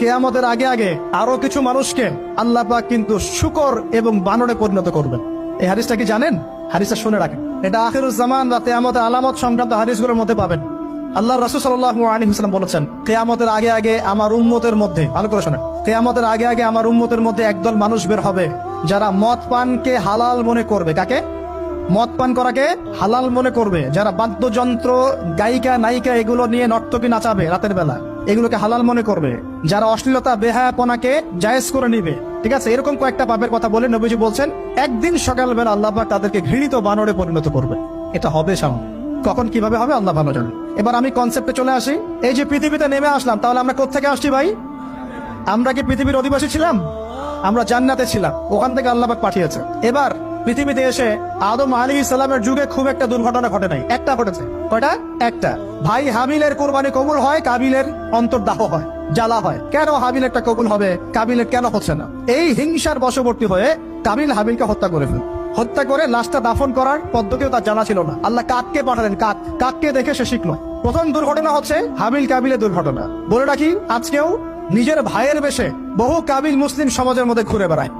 কিয়ামতের আগে আগে আরো কিছু মানুষকে আল্লাহ পাক কিন্তু শূকর এবং বানরে পরিণত করবেন। এই হাদিসটা কি জানেন? হাদিসটা শুনে রাখেন, এটা আখিরুজ জামান বা কিয়ামতের আলামত সংক্রান্ত হাদিসগুলোর মধ্যে পাবেন। আল্লাহ রাসূল সাল্লাল্লাহু আলাইহি ওয়াসাল্লাম বলেছেন, কিয়ামতের আগে আগে আমার উম্মতের মধ্যে, ভালো করে শোনেন, কিয়ামতের আগে আগে আমার উম্মতের মধ্যে একদল মানুষ বের হবে যারা মদ পানকে হালাল মনে করবে। কাকে? মদ পান করাকে হালাল মনে করবে। যারা বাদ্যযন্ত্র, গায়িকা, নায়িকা এগুলো নিয়ে নর্তকী নাচাবে রাতের বেলা, এগুলোকে হালাল মনে করবে। যারা অশ্লীলতা, বেহায়াপনাকে জায়েজ করে নিবে, ঠিক আছে, এরকম কয়েকটা পাপের কথা বলে নবীজি বলছেন একদিন সকালবেলা আল্লাহ পাক তাদেরকে ঘৃণিত বানরে পরিণত করবে। এটা হবে সামনে, কখন কিভাবে হবে আল্লাহ ভালো জানেন। এবার আমি কনসেপ্টে চলে আসি। এই যে পৃথিবীতে নেমে আসলাম, তাহলে আমরা কোত্থেকে আসছি ভাই? আমরা কি পৃথিবীর অধিবাসী ছিলাম? আমরা জান্নাতে ছিলাম, ওখান থেকে আল্লাহ পাক পাঠিয়েছে। এবার পৃথিবীতে এসে আদম আলাইহিস সালামের যুগে খুব একটা দুর্ঘটনা ঘটে নাই, একটা ঘটেছে। কয়টা? একটা। ভাই হাবিলের কোরবানি কবুল হয়, কাবিলের অন্তর্দাহ হয়, জ্বালা হয়। কেন হাবিলেরটা কবুল হবে, কাবিলের কেন হচ্ছে না? এই হিংসার বশবর্তী হয়ে কাবিল হাবিলকে হত্যা করে ফেল। হত্যা করে লাশটা দাফন করার পদ্ধতিও তার জানা ছিল না। আল্লাহ কাককে পাঠালেন, কাককে দেখে সে শিখলো। প্রথম দুর্ঘটনা হচ্ছে হাবিল কাবিলের দুর্ঘটনা। বলে রাখি, আজকেও নিজের ভাইয়ের বেশে বহু কাবিল মুসলিম সমাজের মধ্যে ঘুরে বেড়ায়।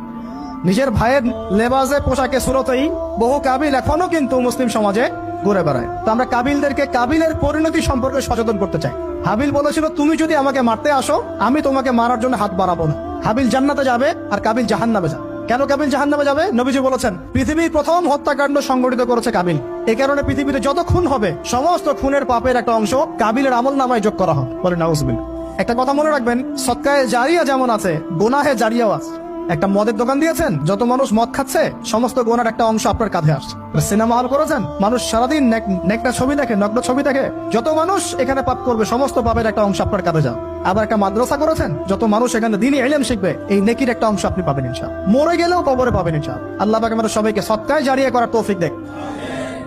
নিজের ভাইয়ের লেবাসে, পোশাকে, সুরতেই বহু কাবিল এখনো কিন্তু মুসলিম সমাজে ঘুরে বেড়ায়। তো আমরা কাবিলদেরকে কাবিলের পরিণতি সম্পর্কে সচেতন করতে চাই। হাবিল বলেছিল, তুমি যদি আমাকে মারতে আসো, আমি তোমাকে মারার জন্য হাত বাড়াবো না। হাবিল জান্নাতে যাবে আর কাবিল জাহান্নামে যাবে। কেন কাবিল জাহান্নামে যাবে? নবীজি বলেছেন, পৃথিবীর প্রথম হত্যাকাণ্ড সংগঠিত করেছে কাবিল। এই কারণে পৃথিবীতে যত খুন হবে, সমস্ত খুনের পাপের একটা অংশ কাবিলের আমল নামায় যোগ করা হবে। বলে নাউজুবিল্লাহ। একটা কথা মনে রাখবেন, সদকায়ে জারিয়া যেমন আছে, গুনাহে জারিয়াও আছে। একটা মদের দোকান দিয়েছেন, যত মানুষ মদ খাচ্ছে, সমস্ত গোনার একটা অংশ আপনার কাঁধে আসছে। সিনেমা হল করেছেন, মানুষ সারাদিন নেকটা ছবি দেখে, নগ্ন ছবি দেখে, যত মানুষ এখানে পাপ করবে, সমস্ত পাপের একটা অংশ আপনার কাঁধে যান। আবার একটা মাদ্রাসা করেছেন, যত মানুষ এখানে দ্বীনি ইলম শিখবে, এই নেকির একটা অংশ আপনি পাবেন ইনশাআল্লাহ। মরে গেলেও কবরে পাবেন ইনশাআল্লাহ। আল্লাহ পাক আমাদের সবাইকে সদকায়ে জারিয়া করার তৌফিক দেন,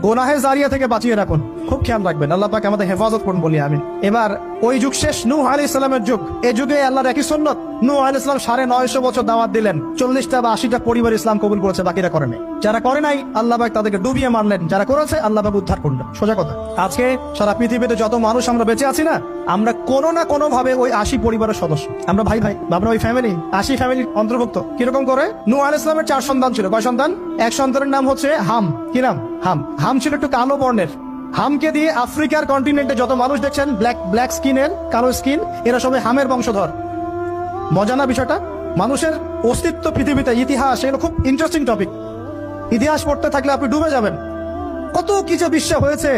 গোনাহে জারিয়া থেকে বাঁচিয়ে রাখুন। খুব খেয়াল রাখবেন, আল্লাহ পাক আমাদের হেফাজত করুন বলি আমিন। এবার ওই যুগ শেষ, নূহ আলাইহিস সালামের যুগ। এই যুগে আল্লাহর একই সুন্নাত, নূহ আলাইহিস সালাম 950 বছর দাওয়াত দিলেন, 40টা বা 80টা পরিবার ইসলাম কবুল করেছে, বাকিরা করে নাই। যারা করে নাই আল্লাহ পাক তাদেরকে ডুবিয়ে মারলেন, যারা করেছে আল্লাহ পাক উদ্ধার করলেন। সোজা কথা, আজকে সারা পৃথিবীতে যত মানুষ আমরা বেঁচে আছি না, আমরা কোনো না কোনো ভাবে ওই 80 পরিবারের সদস্য। আমরা ভাই ভাই, আমরা ওই ফ্যামিলি, 80 ফ্যামিলির অন্তর্ভুক্ত। কিরকম করে? নূহ আলাইহিস সালামের 4 সন্তান ছিল। কয় সন্তান? এক সন্তানের নাম হচ্ছে হাম। কি নাম? হাম। হাম ছিল একটু কালো বর্ণের। হামকে দিয়ে আফ্রিকার কন্টিনেন্টে যত মানুষ দেখছেন ব্ল্যাক স্কিনের, কালো স্কিন, এরা সবাই হামের বংশধর। মজা না বিষয়টা? মানুষের অস্তিত্ব পৃথিবীতে, ইতিহাস, এগুলো খুব ইন্টারেস্টিং টপিক। ইতিহাস পড়তে থাকলে আপনি ডুবে যাবেন। কত কিছু বিশ্ব হয়েছে।